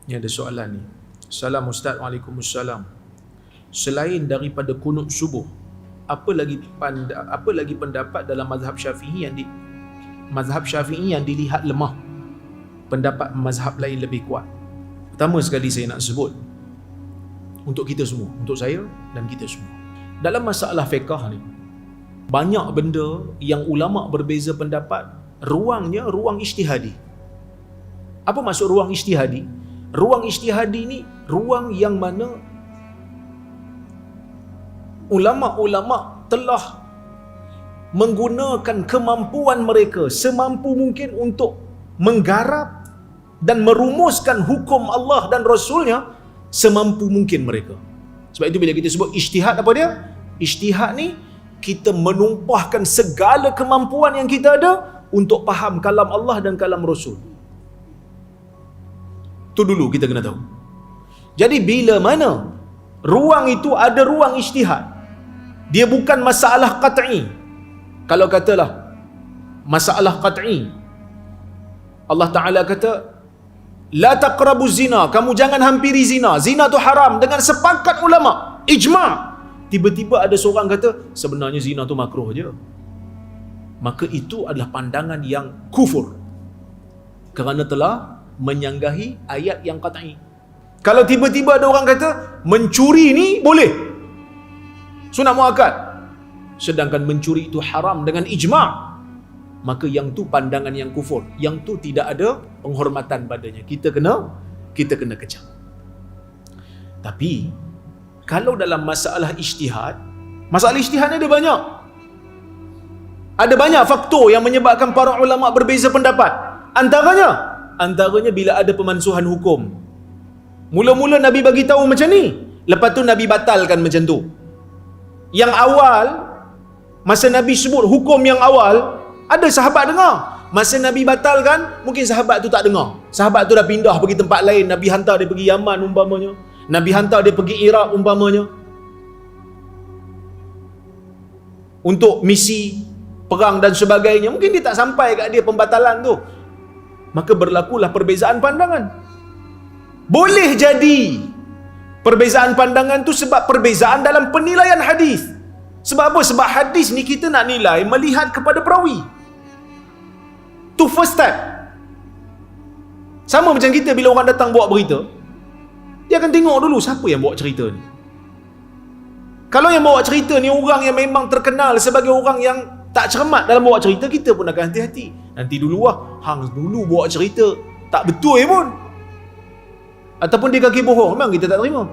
Ni ada soalan ni. Salam Ustaz, Waalaikumsalam. Selain daripada kunut subuh, apa lagi pendapat dalam mazhab Syafi'i yang dilihat lemah? Pendapat mazhab lain lebih kuat. Pertama sekali saya nak sebut untuk kita semua, untuk saya dan kita semua. Dalam masalah fiqh ni, banyak benda yang ulama berbeza pendapat, ruangnya ruang ijtihadi. Apa maksud ruang ijtihadi? Ruang ijtihadi ni ruang yang mana ulama-ulama telah menggunakan kemampuan mereka semampu mungkin untuk menggarap dan merumuskan hukum Allah dan Rasulnya semampu mungkin mereka. Sebab itu bila kita sebut ijtihad, apa dia? Ijtihad ni kita menumpahkan segala kemampuan yang kita ada untuk faham kalam Allah dan kalam Rasul. Itu dulu kita kena tahu. Jadi bila mana ruang itu ada ruang ijtihad, dia bukan masalah qat'i. Kalau katalah masalah qat'i, Allah Ta'ala kata la taqrabu zina, kamu jangan hampiri zina, zina tu haram dengan sepakat ulama, ijma'. Tiba-tiba ada seorang kata sebenarnya zina tu makruh je, maka itu adalah pandangan yang kufur, kerana telah menyanggahi ayat yang qat'i. Kalau tiba-tiba ada orang kata mencuri ni boleh, sunat muakkad, sedangkan mencuri itu haram dengan ijma', maka yang tu pandangan yang kufur, yang tu tidak ada penghormatan padanya. Kita kena kecam. Tapi kalau dalam masalah ijtihad ni ada banyak. Ada banyak faktor yang menyebabkan para ulama berbeza pendapat. Antaranya bila ada pemansuhan hukum. Mula-mula Nabi bagi tahu macam ni, lepas tu Nabi batalkan macam tu. Yang awal, masa Nabi sebut hukum yang awal, ada sahabat dengar. Masa Nabi batalkan, mungkin sahabat tu tak dengar. Sahabat tu dah pindah pergi tempat lain. Nabi hantar dia pergi Yaman umpamanya, Nabi hantar dia pergi Iraq umpamanya, untuk misi perang dan sebagainya. Mungkin dia tak sampai kat dia pembatalan tu. Maka berlakulah perbezaan pandangan. Boleh jadi perbezaan pandangan tu sebab perbezaan dalam penilaian hadis. Sebab apa? Sebab hadis ni kita nak nilai melihat kepada perawi. Tu first step. Sama macam kita bila orang datang bawa berita, dia akan tengok dulu siapa yang bawa cerita ni. Kalau yang bawa cerita ni orang yang memang terkenal sebagai orang yang tak cermat dalam bawa cerita, kita pun akan hati-hati. Nanti dulu hang dulu bawa cerita tak betul pun, ataupun dia kaki bohong, memang kita tak terima.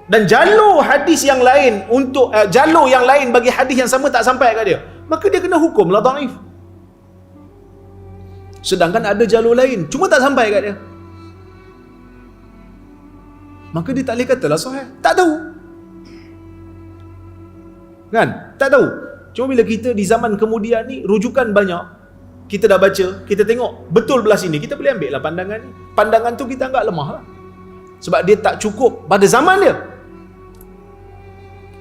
Dan jalur hadis yang lain untuk jalur yang lain bagi hadis yang sama tak sampai kat dia, maka dia kena hukumlah dhaif. Sedangkan ada jalur lain cuma tak sampai kat dia, maka dia tak boleh katalah sahih. Tak tahu kan? Tak tahu. Cuma bila kita di zaman kemudian ni rujukan banyak, kita dah baca, kita tengok betul belah sini, kita boleh ambil lah pandangan ni. Pandangan tu kita anggap lemah lah, sebab dia tak cukup pada zaman dia.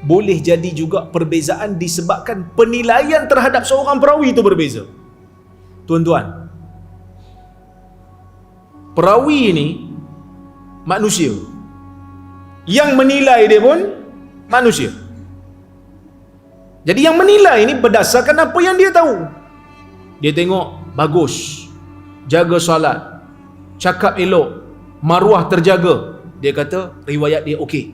Boleh jadi juga perbezaan disebabkan penilaian terhadap seorang perawi itu berbeza. Tuan-tuan, perawi ini manusia, yang menilai dia pun manusia. Jadi yang menilai ini berdasarkan apa yang dia tahu. Dia tengok bagus, jaga solat, cakap elok, maruah terjaga, dia kata riwayat dia okey.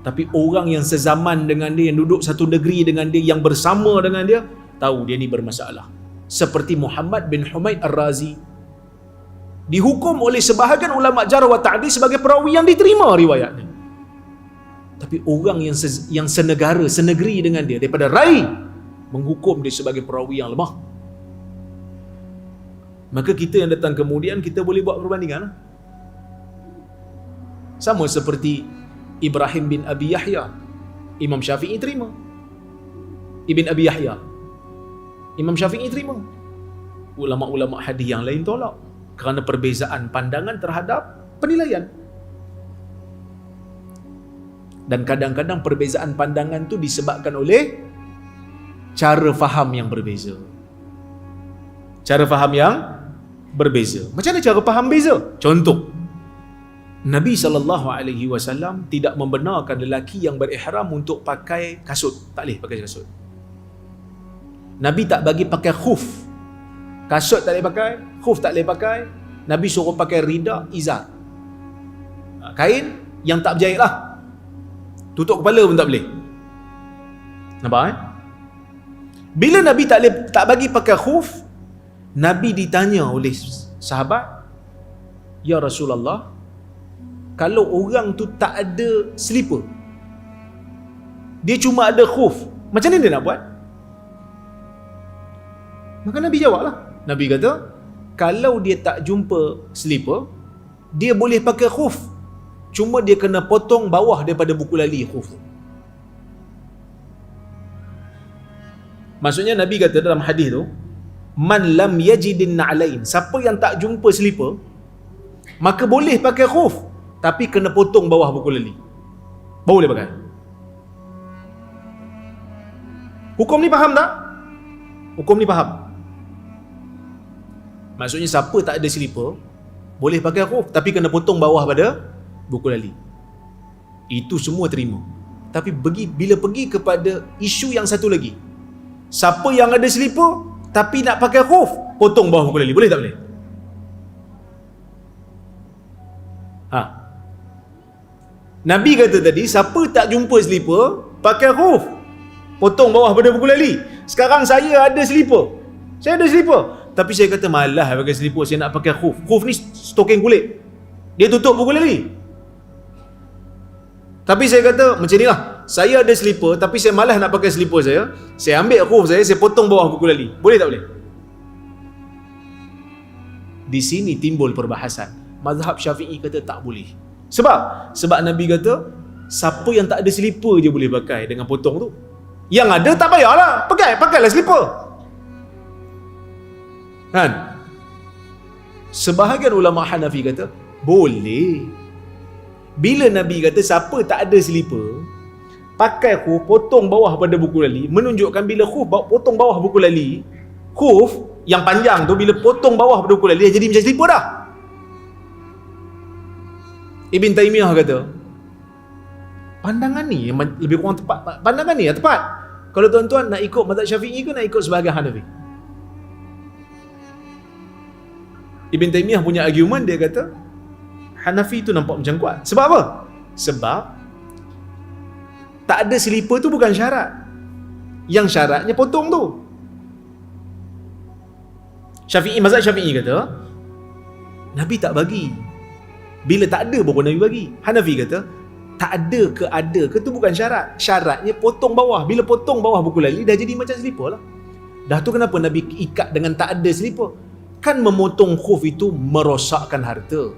Tapi orang yang sezaman dengan dia, yang duduk satu negeri dengan dia, yang bersama dengan dia, tahu dia ni bermasalah. Seperti Muhammad bin Humaid Ar-Razi, dihukum oleh sebahagian ulama jarh wa ta'dil sebagai perawi yang diterima riwayatnya. Tapi orang yang senegara, senegeri dengan dia, daripada rai, menghukum dia sebagai perawi yang lemah. Maka kita yang datang kemudian, kita boleh buat perbandingan. Sama seperti Ibrahim bin Abi Yahya, Imam Syafi'i terima. Ibn Abi Yahya, Imam Syafi'i terima. Ulama-ulama hadis yang lain tolak, kerana perbezaan pandangan terhadap penilaian. Dan kadang-kadang perbezaan pandangan tu disebabkan oleh cara faham yang berbeza. Cara faham yang berbeza. Macam mana cara faham beza? Contoh, Nabi SAW tidak membenarkan lelaki yang berihram untuk pakai kasut. Tak boleh pakai kasut. Nabi tak bagi pakai khuf. Kasut tak boleh pakai, khuf tak boleh pakai. Nabi suruh pakai rida, izar. Kain yang tak berjahit lah. Tutup kepala pun tak boleh. Nampak Bila Nabi tak bagi pakai khuf, Nabi ditanya oleh sahabat, "Ya Rasulullah, kalau orang tu tak ada slipper, dia cuma ada khuf, macam mana dia nak buat?" Maka Nabi jawablah. Nabi kata, kalau dia tak jumpa slipper, dia boleh pakai khuf, cuma dia kena potong bawah daripada buku lali khuf tu. Maksudnya Nabi kata dalam hadis tu, man lam yajidin na'lain, siapa yang tak jumpa slipper, maka boleh pakai khuf, tapi kena potong bawah buku lali, baru boleh pakai. Hukum ni faham tak? Hukum ni faham. Maksudnya siapa tak ada slipper boleh pakai khuf, tapi kena potong bawah pada buku lali. Itu semua terima. Tapi bila pergi kepada isu yang satu lagi, siapa yang ada slipper tapi nak pakai khuf, potong bawah buku lali, boleh tak boleh? Nabi kata tadi, siapa tak jumpa slipper, pakai khuf, potong bawah pada buku lali. Sekarang saya ada slipper, tapi saya kata malah pakai slipper, saya nak pakai khuf. Khuf ni stoking kulit, dia tutup buku lali. Tapi saya kata macam ni lah, saya ada slipper tapi saya malas nak pakai slipper saya ambil khuf saya potong bawah buku lali, boleh tak boleh? Di sini timbul perbahasan. Mazhab Syafi'i kata tak boleh. Sebab Nabi kata siapa yang tak ada slipper je boleh pakai dengan potong tu. Yang ada tak payahlah, pakailah slipper. Kan? Sebahagian ulama Hanafi kata boleh. Bila Nabi kata siapa tak ada slipper, pakai khuf, potong bawah pada buku lali, menunjukkan bila khuf potong bawah buku lali, khuf yang panjang tu bila potong bawah pada buku lali, dia jadi macam slipper dah. Ibn Taymiyah kata pandangan ni yang lebih kurang tepat. Pandangan ni yang tepat. Kalau tuan-tuan nak ikut mazhab Syafi'i ke nak ikut sebahagian Hanafi? Ibn Taymiyah punya argument, dia kata Hanafi tu nampak macam kuat. Sebab apa? Sebab tak ada slipper tu bukan syarat. Yang syaratnya potong tu. Mazhab Syafi'i kata Nabi tak bagi. Bila tak ada baru Nabi bagi. Hanafi kata tak ada ke ada ke tu bukan syarat. Syaratnya potong bawah. Bila potong bawah buku lali dah jadi macam slipper lah. Dah tu kenapa Nabi ikat dengan tak ada slipper? Kan memotong khuf itu merosakkan harta.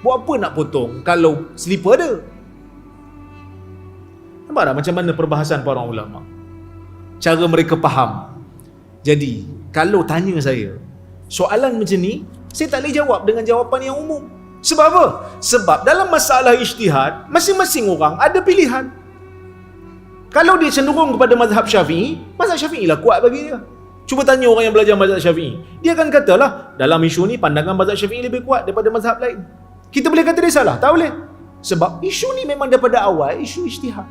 Buat apa nak potong kalau slipper ada? Nampak tak macam mana perbahasan para ulama? Cara mereka faham. Jadi, kalau tanya saya, soalan macam ni, saya tak boleh jawab dengan jawapan yang umum. Sebab apa? Sebab dalam masalah ijtihad, masing-masing orang ada pilihan. Kalau dia cenderung kepada mazhab Syafi'i lah kuat bagi dia. Cuba tanya orang yang belajar mazhab Syafi'i. Dia akan katalah, dalam isu ni pandangan mazhab Syafi'i lebih kuat daripada mazhab lain. Kita boleh kata dia salah? Tak boleh. Sebab isu ni memang daripada awal isu ijtihad.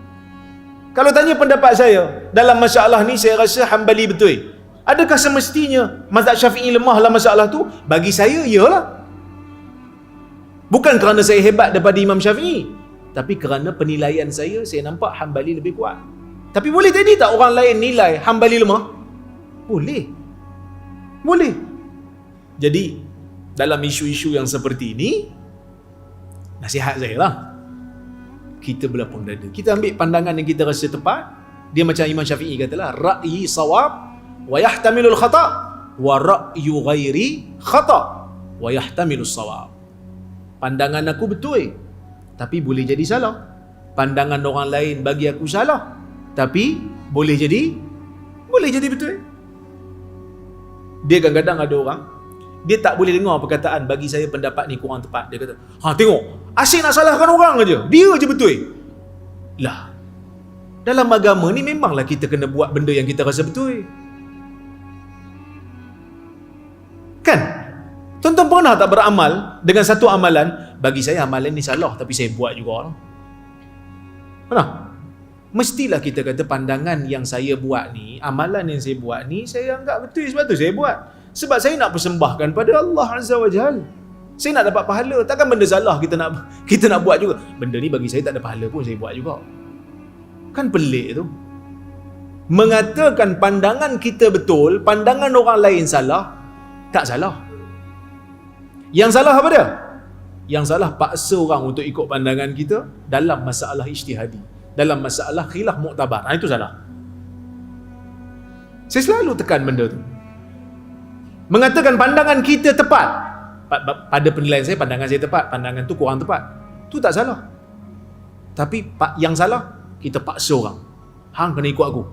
Kalau tanya pendapat saya, dalam masalah ni saya rasa Hanbali betul. Adakah semestinya mazhab Syafi'i lemah dalam masalah tu? Bagi saya, iyalah. Bukan kerana saya hebat daripada Imam Syafi'i, tapi kerana penilaian saya nampak Hanbali lebih kuat. Tapi boleh jadi tak orang lain nilai Hanbali lemah? Boleh. Jadi, dalam isu-isu yang seperti ini, nasihat saya lah, kita berlapang dada. Kita ambil pandangan yang kita rasa tepat. Dia macam Imam Syafi'i katalah, ra'yi sawab wa yahtamilul khata' wa ra'yu ghairi khata' wa yahtamilus sawab. Pandangan aku betul, tapi boleh jadi salah. Pandangan orang lain bagi aku salah, tapi boleh jadi betul. Dia kadang-kadang ada orang, dia tak boleh dengar perkataan bagi saya pendapat ni kurang tepat. Dia kata, tengok, asyik nak salahkan orang aja, dia je betul. Lah, dalam agama ni memanglah kita kena buat benda yang kita rasa betul. Kan? Tuan-tuan pernah tak beramal dengan satu amalan, bagi saya amalan ni salah tapi saya buat juga lah. Pernah? Mestilah kita kata pandangan yang saya buat ni, amalan yang saya buat ni, saya anggap betul sebab tu saya buat. Sebab saya nak persembahkan pada Allah Azza wa Jal. Saya nak dapat pahala. Takkan benda salah kita nak buat juga. Benda ni bagi saya tak ada pahala pun saya buat juga. Kan pelik tu. Mengatakan pandangan kita betul, pandangan orang lain salah, tak salah. Yang salah apa dia? Yang salah paksa orang untuk ikut pandangan kita dalam masalah ijtihadi, dalam masalah khilaf muktabar. Itu salah. Saya selalu tekan benda tu. Mengatakan pandangan kita tepat. Pada penilaian saya, pandangan saya tepat, pandangan tu kurang tepat. Tu tak salah. Tapi yang salah, kita paksa orang. Hang kena ikut aku.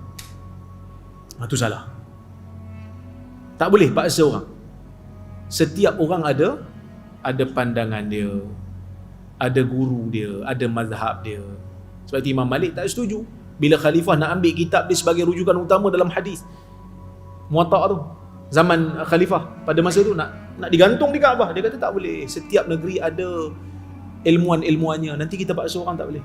Itu salah. Tak boleh paksa orang. Setiap orang ada pandangan dia, ada guru dia, ada mazhab dia. Sebab itu Imam Malik tak setuju bila khalifah nak ambil kitab dia sebagai rujukan utama dalam hadis. Muwatta' tu, zaman khalifah pada masa tu nak digantung di Kaabah. Dia kata tak boleh. Setiap negeri ada ilmuan-ilmuannya. Nanti kita paksa orang tak boleh.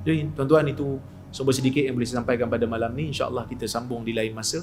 Jadi tuan-tuan, itu sedikit yang boleh saya sampaikan pada malam ni. InsyaAllah kita sambung di lain masa.